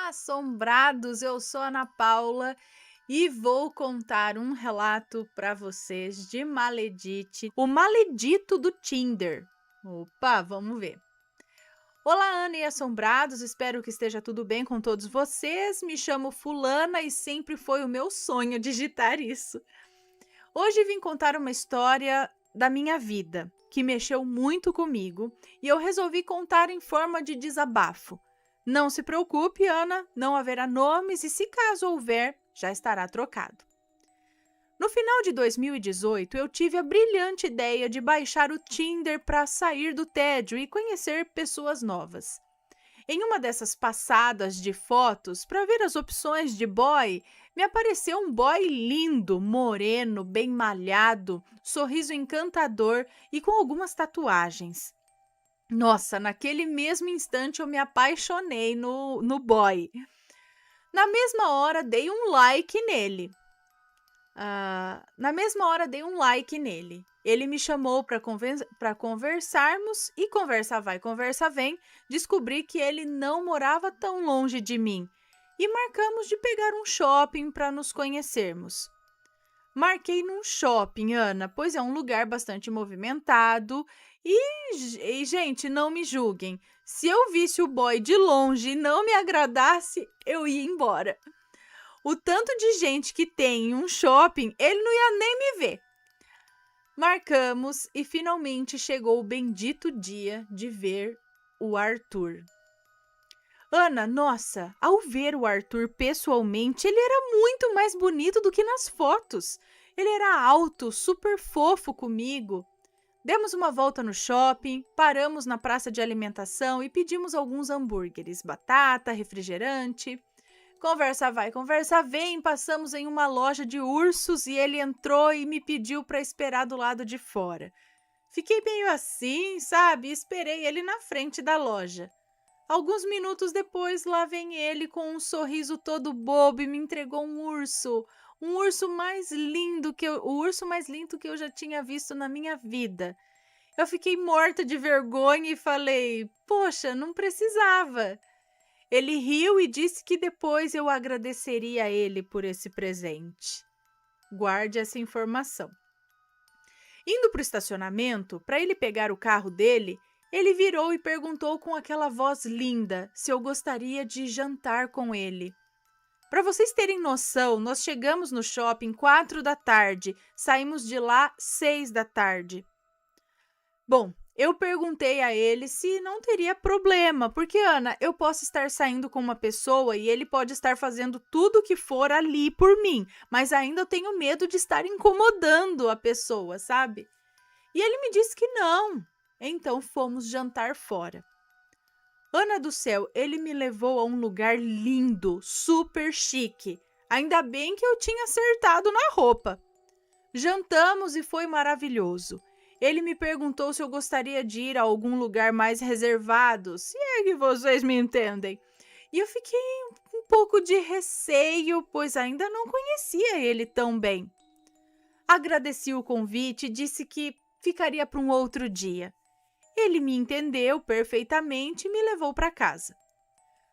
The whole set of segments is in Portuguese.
Assombrados, eu sou Ana Paula e vou contar um relato para vocês de Maledite, o maledito do Tinder. Opa, vamos ver. Olá, Ana e assombrados, espero que esteja tudo bem com todos vocês. Me chamo Fulana e sempre foi o meu sonho digitar isso. Hoje vim contar uma história da minha vida que mexeu muito comigo e eu resolvi contar em forma de desabafo. Não se preocupe, Ana, não haverá nomes e, se caso houver, já estará trocado. No final de 2018, eu tive a brilhante ideia de baixar o Tinder para sair do tédio e conhecer pessoas novas. Em uma dessas passadas de fotos para ver as opções de boy, me apareceu um boy lindo, moreno, bem malhado, sorriso encantador e com algumas tatuagens. Nossa, naquele mesmo instante eu me apaixonei no boy. Na mesma hora dei um like nele. Ele me chamou para conversarmos e conversa vai, conversa vem. Descobri que ele não morava tão longe de mim e marcamos de pegar um shopping para nos conhecermos. Marquei num shopping, Ana, pois é um lugar bastante movimentado e, gente, não me julguem. Se eu visse o boy de longe e não me agradasse, eu ia embora. O tanto de gente que tem em um shopping, ele não ia nem me ver. Marcamos e finalmente chegou o bendito dia de ver o Arthur. Ana, nossa, ao ver o Arthur pessoalmente, ele era muito mais bonito do que nas fotos. Ele era alto, super fofo comigo. Demos uma volta no shopping, paramos na praça de alimentação e pedimos alguns hambúrgueres, batata, refrigerante. Conversa vai, conversa vem, passamos em uma loja de ursos e ele entrou e me pediu para esperar do lado de fora. Fiquei meio assim, sabe? Esperei ele na frente da loja. Alguns minutos depois, lá vem ele com um sorriso todo bobo e me entregou o urso mais lindo que eu já tinha visto na minha vida. Eu fiquei morta de vergonha e falei: "Poxa, não precisava". Ele riu e disse que depois eu agradeceria a ele por esse presente. Guarde essa informação. Indo para o estacionamento, para ele pegar o carro dele, ele virou e perguntou com aquela voz linda se eu gostaria de jantar com ele. Para vocês terem noção, nós chegamos no shopping 4 da tarde, saímos de lá 6 da tarde. Bom, eu perguntei a ele se não teria problema, porque, Ana, eu posso estar saindo com uma pessoa e ele pode estar fazendo tudo o que for ali por mim, mas ainda eu tenho medo de estar incomodando a pessoa, sabe? E ele me disse que não. Então fomos jantar fora. Ana do céu, ele me levou a um lugar lindo, super chique. Ainda bem que eu tinha acertado na roupa. Jantamos e foi maravilhoso. Ele me perguntou se eu gostaria de ir a algum lugar mais reservado, se é que vocês me entendem. E eu fiquei um pouco de receio, pois ainda não conhecia ele tão bem. Agradeci o convite e disse que ficaria para um outro dia. Ele me entendeu perfeitamente e me levou para casa.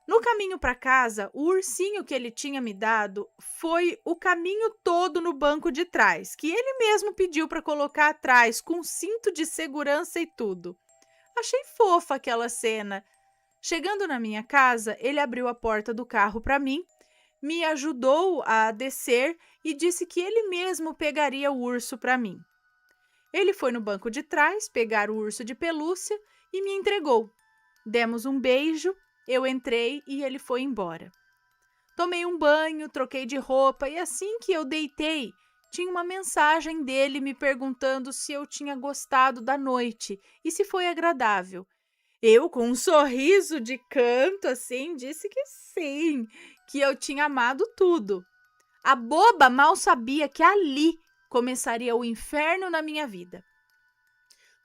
No caminho para casa, o ursinho que ele tinha me dado foi o caminho todo no banco de trás, que ele mesmo pediu para colocar atrás, com cinto de segurança e tudo. Achei fofa aquela cena. Chegando na minha casa, ele abriu a porta do carro para mim, me ajudou a descer e disse que ele mesmo pegaria o urso para mim. Ele foi no banco de trás pegar o urso de pelúcia e me entregou. Demos um beijo, eu entrei e ele foi embora. Tomei um banho, troquei de roupa e assim que eu deitei, tinha uma mensagem dele me perguntando se eu tinha gostado da noite e se foi agradável. Eu, com um sorriso de canto assim, disse que sim, que eu tinha amado tudo. A boba mal sabia que ali começaria o inferno na minha vida.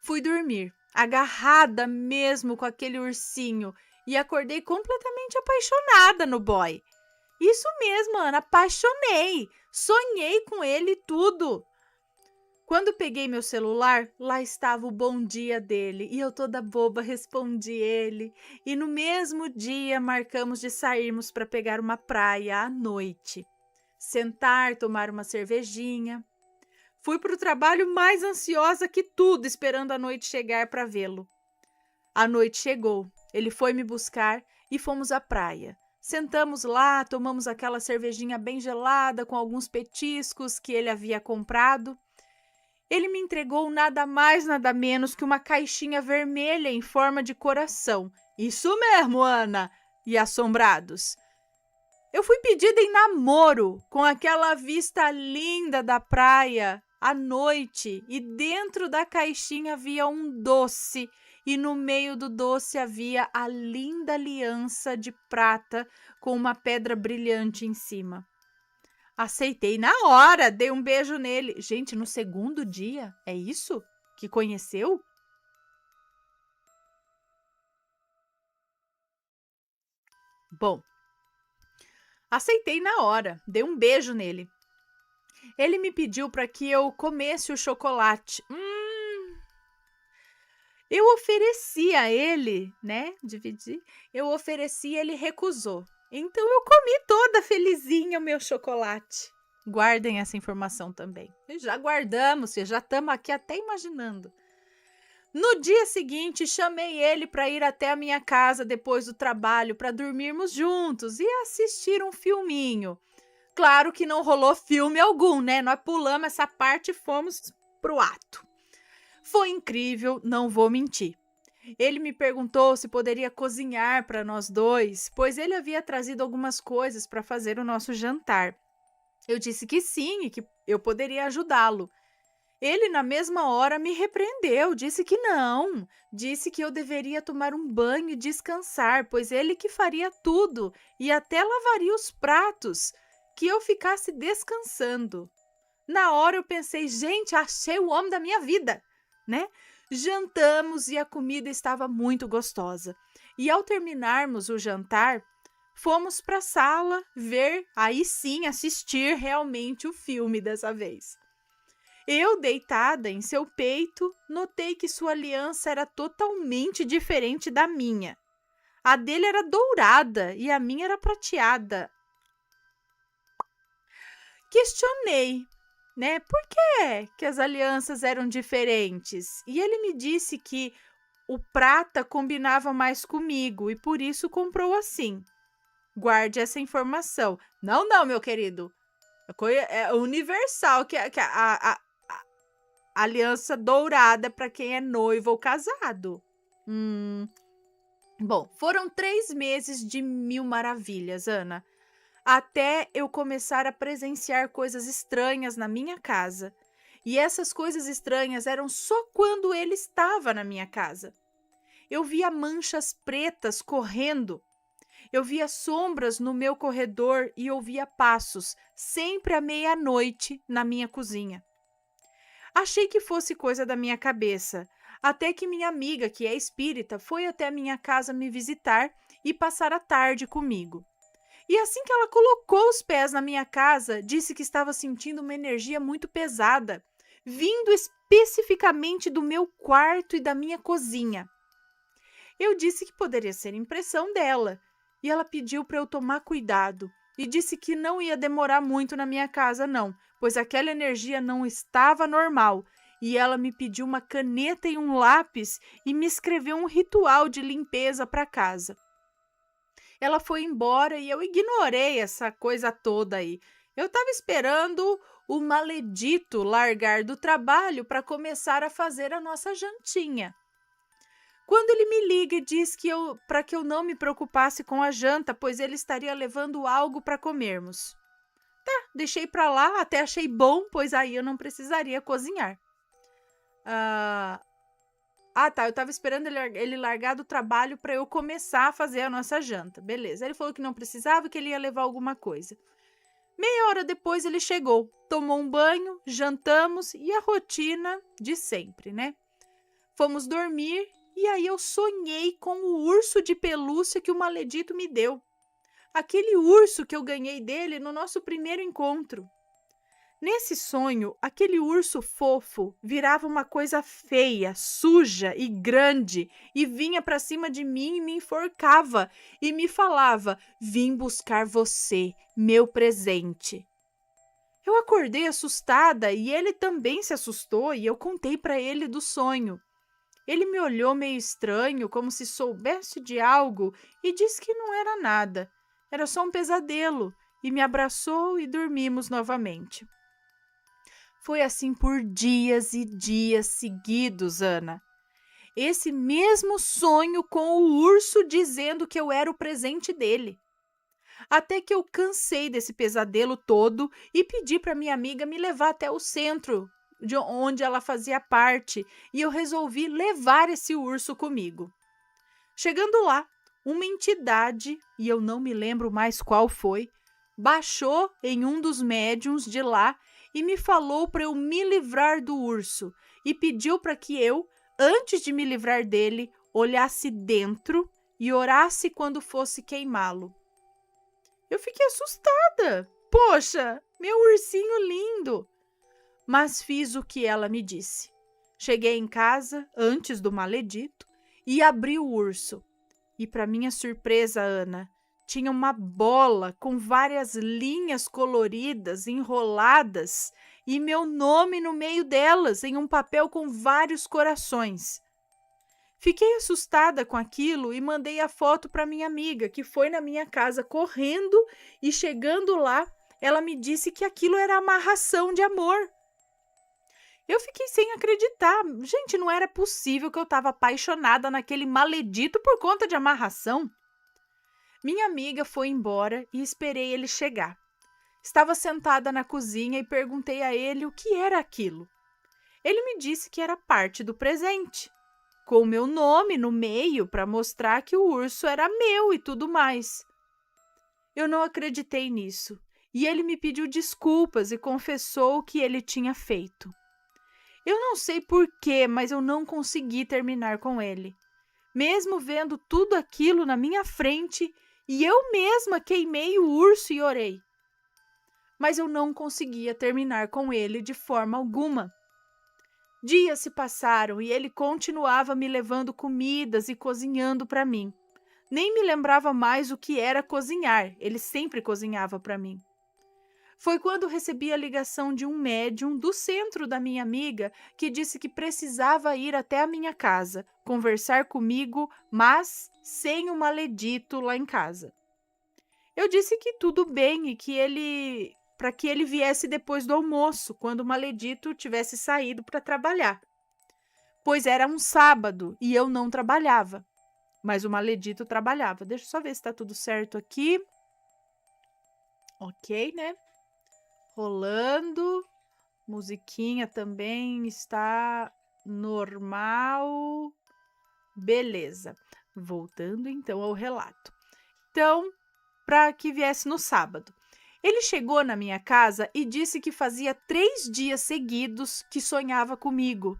Fui dormir, agarrada mesmo com aquele ursinho, e acordei completamente apaixonada no boy. Isso mesmo, Ana, apaixonei. Sonhei com ele e tudo. Quando peguei meu celular, lá estava o bom dia dele e eu toda boba respondi ele. E no mesmo dia marcamos de sairmos para pegar uma praia à noite. Sentar, tomar uma cervejinha. Fui para o trabalho mais ansiosa que tudo, esperando a noite chegar para vê-lo. A noite chegou, ele foi me buscar e fomos à praia. Sentamos lá, tomamos aquela cervejinha bem gelada com alguns petiscos que ele havia comprado. Ele me entregou nada mais, nada menos que uma caixinha vermelha em forma de coração. Isso mesmo, Ana! E assombrados. Eu fui pedida em namoro, com aquela vista linda da praia, à noite, e dentro da caixinha havia um doce, e no meio do doce havia a linda aliança de prata com uma pedra brilhante em cima. Aceitei na hora, dei um beijo nele. Gente, no segundo dia, é isso? Que conheceu? Bom, aceitei na hora, dei um beijo nele. Ele me pediu para que eu comesse o chocolate. Eu ofereci a ele, né? Dividi. Eu ofereci, ele recusou. Então eu comi toda felizinha o meu chocolate. Guardem essa informação também. Já guardamos, já estamos aqui até imaginando. No dia seguinte, chamei ele para ir até a minha casa depois do trabalho para dormirmos juntos e assistir um filminho. Claro que não rolou filme algum, né? Nós pulamos essa parte e fomos pro ato. Foi incrível, não vou mentir. Ele me perguntou se poderia cozinhar para nós dois, pois ele havia trazido algumas coisas para fazer o nosso jantar. Eu disse que sim e que eu poderia ajudá-lo. Ele, na mesma hora, me repreendeu, disse que não, disse que eu deveria tomar um banho e descansar, pois ele que faria tudo e até lavaria os pratos, que eu ficasse descansando. Na hora eu pensei, gente, achei o homem da minha vida, né? Jantamos e a comida estava muito gostosa. E ao terminarmos o jantar, fomos para a sala ver, aí sim, assistir realmente o filme dessa vez. Eu, deitada em seu peito, notei que sua aliança era totalmente diferente da minha. A dele era dourada e a minha era prateada. Questionei, né? Por que as alianças eram diferentes? E ele me disse que o prata combinava mais comigo e por isso comprou assim. Guarde essa informação. Não, meu querido. É universal que a aliança dourada para quem é noivo ou casado. Bom, foram 3 meses de mil maravilhas, Ana. Até eu começar a presenciar coisas estranhas na minha casa. E essas coisas estranhas eram só quando ele estava na minha casa. Eu via manchas pretas correndo. Eu via sombras no meu corredor e ouvia passos, sempre à meia-noite, na minha cozinha. Achei que fosse coisa da minha cabeça, até que minha amiga, que é espírita, foi até a minha casa me visitar e passar a tarde comigo. E assim que ela colocou os pés na minha casa, disse que estava sentindo uma energia muito pesada, vindo especificamente do meu quarto e da minha cozinha. Eu disse que poderia ser impressão dela, e ela pediu para eu tomar cuidado, e disse que não ia demorar muito na minha casa não, pois aquela energia não estava normal, e ela me pediu uma caneta e um lápis e me escreveu um ritual de limpeza para casa. Ela foi embora e eu ignorei essa coisa toda aí. Eu estava esperando o maledito largar do trabalho para começar a fazer a nossa jantinha. Quando ele me liga e diz que para que eu não me preocupasse com a janta, pois ele estaria levando algo para comermos. Tá, deixei para lá, até achei bom, pois aí eu não precisaria cozinhar. Tá, eu tava esperando ele largar do trabalho para eu começar a fazer a nossa janta. Beleza, ele falou que não precisava, que ele ia levar alguma coisa. Meia hora depois ele chegou, tomou um banho, jantamos e a rotina de sempre, né? Fomos dormir e aí eu sonhei com o urso de pelúcia que o maledito me deu. Aquele urso que eu ganhei dele no nosso primeiro encontro. Nesse sonho, aquele urso fofo virava uma coisa feia, suja e grande e vinha para cima de mim e me enforcava e me falava: "Vim buscar você, meu presente". Eu acordei assustada e ele também se assustou e eu contei para ele do sonho. Ele me olhou meio estranho, como se soubesse de algo, e disse que não era nada. Era só um pesadelo, e me abraçou e dormimos novamente. Foi assim por dias e dias seguidos, Ana. Esse mesmo sonho com o urso dizendo que eu era o presente dele. Até que eu cansei desse pesadelo todo e pedi para minha amiga me levar até o centro de onde ela fazia parte, e eu resolvi levar esse urso comigo. Chegando lá, uma entidade, e eu não me lembro mais qual foi, baixou em um dos médiuns de lá e me falou para eu me livrar do urso e pediu para que eu, antes de me livrar dele, olhasse dentro e orasse quando fosse queimá-lo. Eu fiquei assustada. Poxa, meu ursinho lindo! Mas fiz o que ela me disse. Cheguei em casa antes do maledito e abri o urso. E para minha surpresa, Ana, tinha uma bola com várias linhas coloridas enroladas e meu nome no meio delas em um papel com vários corações. Fiquei assustada com aquilo e mandei a foto para minha amiga, que foi na minha casa correndo, e chegando lá, ela me disse que aquilo era amarração de amor. Eu fiquei sem acreditar. Gente, não era possível que eu estava apaixonada naquele maledito por conta de amarração. Minha amiga foi embora e esperei ele chegar. Estava sentada na cozinha e perguntei a ele o que era aquilo. Ele me disse que era parte do presente, com o meu nome no meio para mostrar que o urso era meu e tudo mais. Eu não acreditei nisso e ele me pediu desculpas e confessou o que ele tinha feito. Eu não sei porquê, mas eu não consegui terminar com ele. Mesmo vendo tudo aquilo na minha frente, e eu mesma queimei o urso e orei. Mas eu não conseguia terminar com ele de forma alguma. Dias se passaram e ele continuava me levando comidas e cozinhando para mim. Nem me lembrava mais o que era cozinhar, ele sempre cozinhava para mim. Foi quando recebi a ligação de um médium do centro da minha amiga que disse que precisava ir até a minha casa, conversar comigo, mas sem o maledito lá em casa. Eu disse que tudo bem e para que ele viesse depois do almoço, quando o maledito tivesse saído para trabalhar. Pois era um sábado e eu não trabalhava, mas o maledito trabalhava. Deixa eu só ver se está tudo certo aqui. Ok, né? Rolando. Musiquinha também está normal. Beleza. Voltando então ao relato. Então, para que viesse no sábado. Ele chegou na minha casa e disse que fazia 3 dias seguidos que sonhava comigo.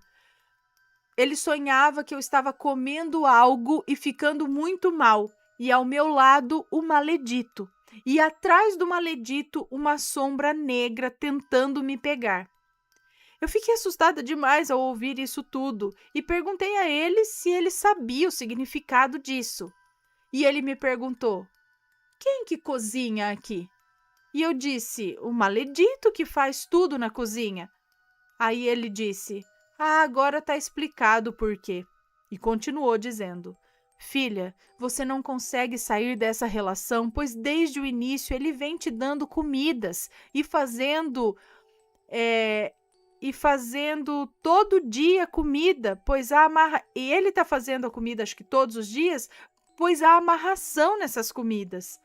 Ele sonhava que eu estava comendo algo e ficando muito mal, e ao meu lado o maledito, e atrás do maledito uma sombra negra tentando me pegar. Eu fiquei assustada demais ao ouvir isso tudo e perguntei a ele se ele sabia o significado disso. E ele me perguntou: "Quem que cozinha aqui?" E eu disse: "O maledito que faz tudo na cozinha." Aí ele disse: "Ah, agora está explicado o porquê." E continuou dizendo: "Filha, você não consegue sair dessa relação, pois desde o início ele vem te dando comidas e fazendo todo dia comida, pois e ele está fazendo a comida acho que todos os dias, pois há amarração nessas comidas."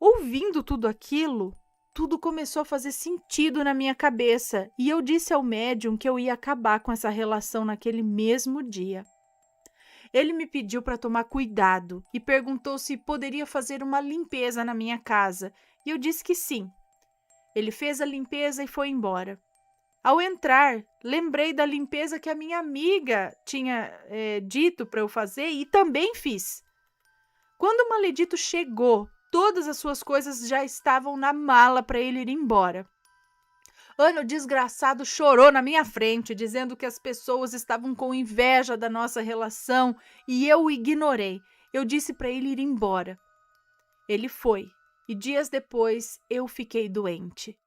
Ouvindo tudo aquilo, tudo começou a fazer sentido na minha cabeça e eu disse ao médium que eu ia acabar com essa relação naquele mesmo dia. Ele me pediu para tomar cuidado e perguntou se poderia fazer uma limpeza na minha casa e eu disse que sim. Ele fez a limpeza e foi embora. Ao entrar, lembrei da limpeza que a minha amiga tinha dito para eu fazer e também fiz. Quando o maledito chegou, todas as suas coisas já estavam na mala para ele ir embora. Ana, o desgraçado chorou na minha frente, dizendo que as pessoas estavam com inveja da nossa relação e eu o ignorei. Eu disse para ele ir embora. Ele foi e dias depois eu fiquei doente.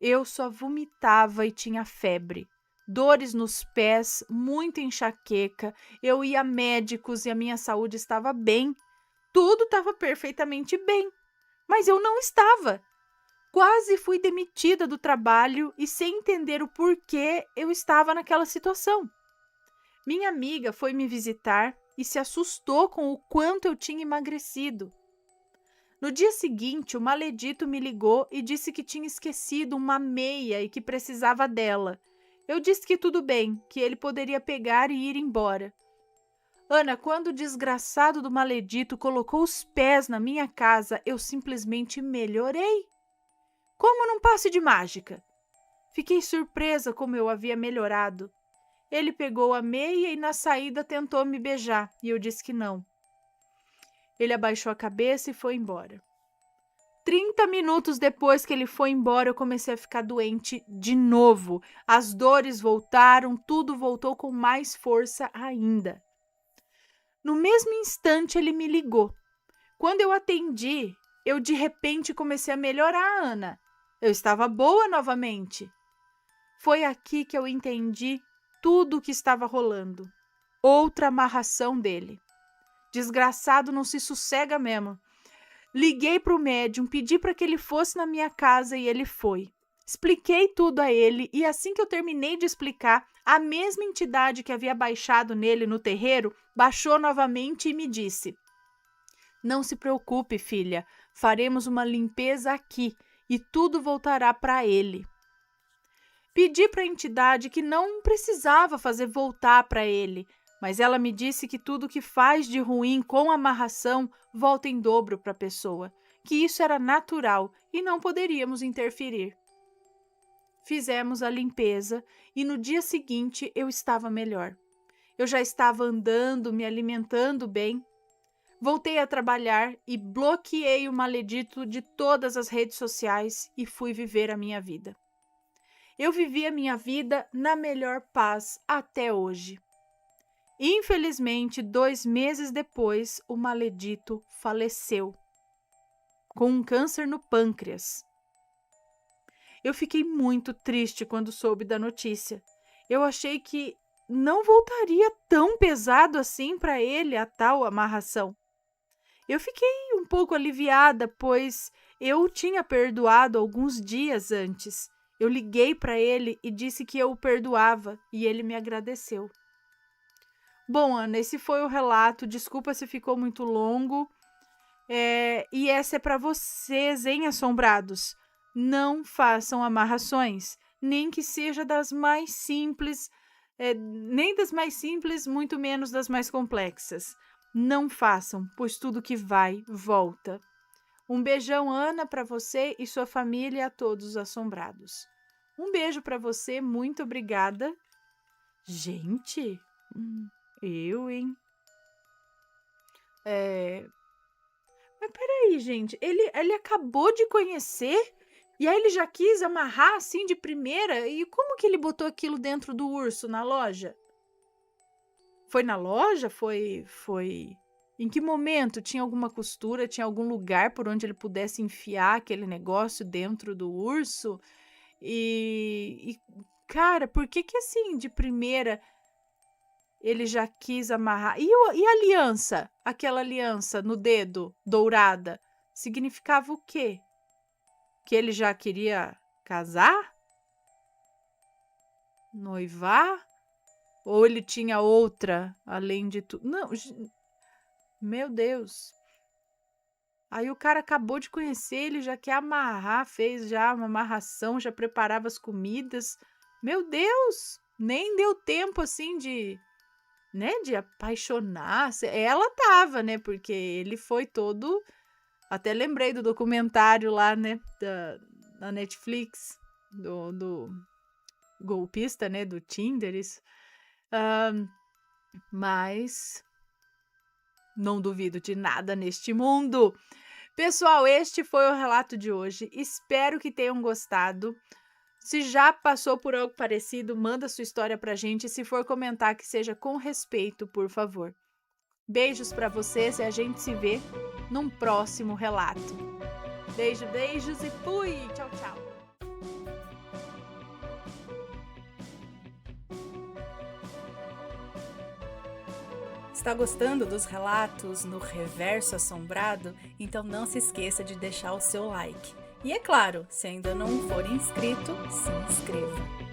Eu só vomitava e tinha febre, dores nos pés, muita enxaqueca. Eu ia a médicos e a minha saúde estava bem. Tudo estava perfeitamente bem, mas eu não estava. Quase fui demitida do trabalho e sem entender o porquê eu estava naquela situação. Minha amiga foi me visitar e se assustou com o quanto eu tinha emagrecido. No dia seguinte, o maledito me ligou e disse que tinha esquecido uma meia e que precisava dela. Eu disse que tudo bem, que ele poderia pegar e ir embora. Ana, quando o desgraçado do maledito colocou os pés na minha casa, eu simplesmente melhorei. Como num passe de mágica. Fiquei surpresa como eu havia melhorado. Ele pegou a meia e na saída tentou me beijar, e eu disse que não. Ele abaixou a cabeça e foi embora. 30 minutos depois que ele foi embora, eu comecei a ficar doente de novo. As dores voltaram, tudo voltou com mais força ainda. No mesmo instante, ele me ligou. Quando eu atendi, eu de repente comecei a melhorar, Ana. Eu estava boa novamente. Foi aqui que eu entendi tudo o que estava rolando. Outra amarração dele. Desgraçado não se sossega mesmo. Liguei para o médium, pedi para que ele fosse na minha casa e ele foi. Expliquei tudo a ele e assim que eu terminei de explicar, a mesma entidade que havia baixado nele no terreiro baixou novamente e me disse: "Não se preocupe, filha, faremos uma limpeza aqui e tudo voltará para ele." Pedi para a entidade que não precisava fazer voltar para ele, mas ela me disse que tudo que faz de ruim com amarração volta em dobro para a pessoa, que isso era natural e não poderíamos interferir. Fizemos a limpeza e no dia seguinte eu estava melhor. Eu já estava andando, me alimentando bem. Voltei a trabalhar e bloqueei o maledito de todas as redes sociais e fui viver a minha vida. Eu vivi a minha vida na melhor paz até hoje. Infelizmente, 2 meses depois, o maledito faleceu com um câncer no pâncreas. Eu fiquei muito triste quando soube da notícia. Eu achei que não voltaria tão pesado assim para ele a tal amarração. Eu fiquei um pouco aliviada, pois eu o tinha perdoado alguns dias antes. Eu liguei para ele e disse que eu o perdoava e ele me agradeceu. Bom, Ana, esse foi o relato. Desculpa se ficou muito longo. E essa é para vocês, hein, assombrados? Não façam amarrações, nem que seja das mais simples, nem das mais simples, muito menos das mais complexas. Não façam, pois tudo que vai, volta. Um beijão, Ana, para você e sua família e a todos os assombrados. Um beijo para você, muito obrigada. Gente, hein? Mas peraí, gente, ele acabou de conhecer e aí ele já quis amarrar assim de primeira? E como que ele botou aquilo dentro do urso na loja? Foi na loja? Foi... Em que momento? Tinha alguma costura? Tinha algum lugar por onde ele pudesse enfiar aquele negócio dentro do urso? Cara, por que assim, de primeira, ele já quis amarrar? E a aliança? Aquela aliança no dedo, dourada, significava o quê? Que ele já queria casar? Noivar? Ou ele tinha outra, além de tudo? Não, meu Deus. Aí o cara acabou de conhecer, ele já quer amarrar, fez já uma amarração, já preparava as comidas. Meu Deus, nem deu tempo assim de, né, de apaixonar. Ela tava, né, porque ele foi todo... Até lembrei do documentário lá, né, da Netflix, do golpista, né, do Tinder, isso. Mas não duvido de nada neste mundo. Pessoal, este foi o relato de hoje. Espero que tenham gostado. Se já passou por algo parecido, manda sua história pra gente. E se for comentar, que seja com respeito, por favor. Beijos pra vocês e a gente se vê num próximo relato. Beijos e fui! Tchau, tchau! Está gostando dos relatos no Reverso Assombrado? Então não se esqueça de deixar o seu like. E é claro, se ainda não for inscrito, se inscreva.